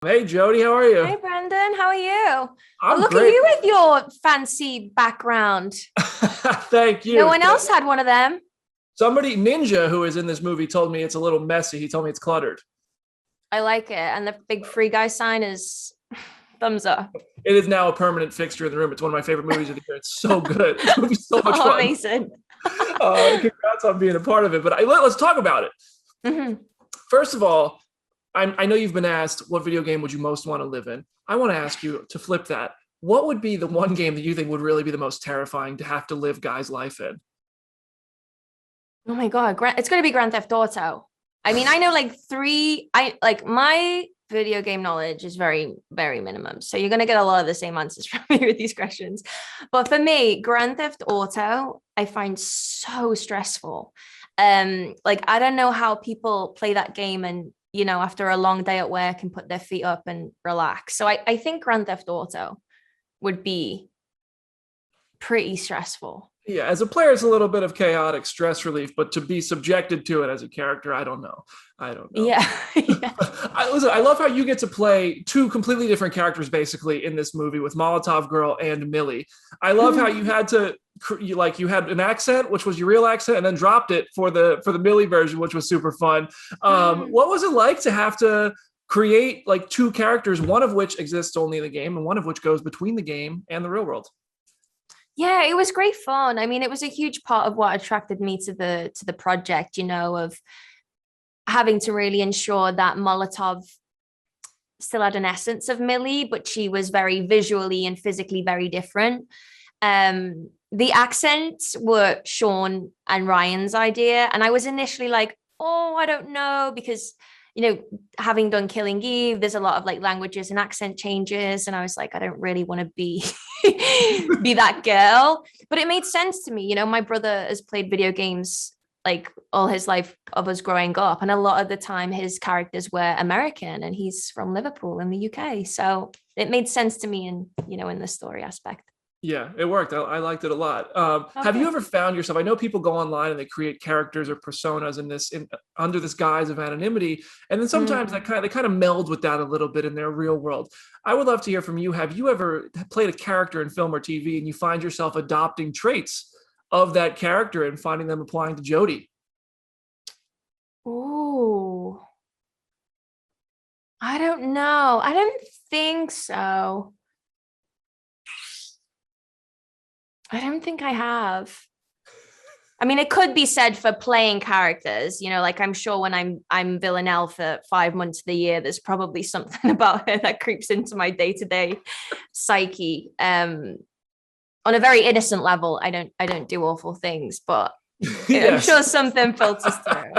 Hey Jody, how are you? Hey Brandon, how are you? Oh, I'm look at great. you with your fancy background. Thank No you. one else had one of them. Somebody, Ninja, who is in this movie, told me it's a little messy. He told me it's cluttered. I like it. And the big free guy sign is thumbs up. It is now a permanent fixture in the room. It's one of my favorite movies of the year. It's so good. This movie's so much Oh, fun. amazing. Congrats on being a part of it. But let's talk about it. Mhm. First of all, I know you've been asked what video game would you most want to live in. I want to ask you to flip that. What would be the one game that you think would really be the most terrifying to have to live Guy's life in? Oh my God. It's going to be Grand Theft Auto. I mean, I know like my video game knowledge is very, very minimum. So you're going to get a lot of the same answers from me with these questions. But for me, Grand Theft Auto, I find so stressful. Like I don't know how people play that game and after a long day at work and put their feet up and relax. So I think Grand Theft Auto would be pretty stressful. Yeah, as a player, it's a little bit of chaotic stress relief, but to be subjected to it as a character, I don't know. I don't know. Yeah. Yeah. Listen, I love how you get to play two completely different characters basically in this movie with Molotov Girl and Millie. I love how you had to you had an accent, which was your real accent, and then dropped it for the Millie version, which was super fun. What was it like to have to create like two characters, one of which exists only in the game, and one of which goes between the game and the real world? Yeah, it was great fun. I mean, it was a huge part of what attracted me to the project, of having to really ensure that Molotov still had an essence of Millie, but she was very visually and physically very different. The accents were Sean and Ryan's idea, and I was initially like, oh, I don't know, because having done Killing Eve, there's a lot of like languages and accent changes, and I was like, I don't really want to be be that girl. But it made sense to me. My brother has played video games like all his life of us growing up, and a lot of the time his characters were American, and he's from Liverpool in the UK, so it made sense to me in the story aspect. Yeah, it worked. I liked it a lot. Have you Okay. ever found yourself? I know people go online and they create characters or personas under this guise of anonymity, and then sometimes Mm. they kind of meld with that a little bit in their real world. I would love to hear from you. Have you ever played a character in film or TV and you find yourself adopting traits of that character and finding them applying to Jodie? Ooh, I don't know. I don't think so. I don't think I have. I mean, it could be said for playing characters, like I'm sure when I'm Villanelle for 5 months of the year, there's probably something about her that creeps into my day-to-day psyche. On a very innocent level, I don't do awful things, but I'm Yes. sure something filters through.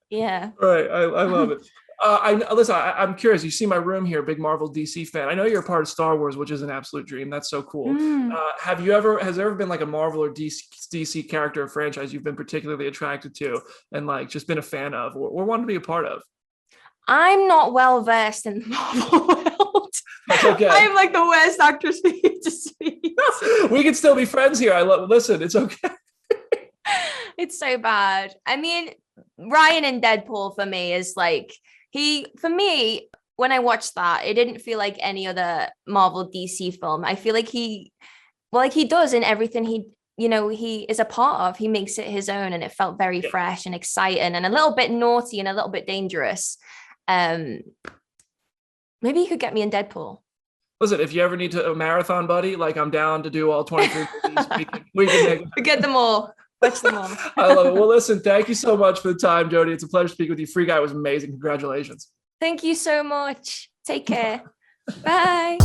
Yeah. Right. I love it. Listen. I'm curious. You see my room here, big Marvel DC fan. I know you're a part of Star Wars, which is an absolute dream. That's so cool. Mm. Has there ever been like a Marvel or DC character or franchise you've been particularly attracted to and like just been a fan of or wanted to be a part of? I'm not well versed in the Marvel world. That's okay. I'm like the worst actress for you to speak. We can still be friends here. Listen. It's okay. It's so bad. I mean, Ryan in Deadpool for me is like for me, when I watched that, it didn't feel like any other Marvel DC film. I feel like he does in everything he is a part of. He makes it his own, and it felt very fresh and exciting and a little bit naughty and a little bit dangerous. Maybe you could get me in Deadpool. Listen, if you ever need a marathon buddy, like I'm down to do all 23 movies. We can make Get them all. Watch them all. I love it. Well, listen, thank you so much for the time, Jodie. It's a pleasure speaking with you. Free Guy was amazing. Congratulations. Thank you so much. Take care. Bye.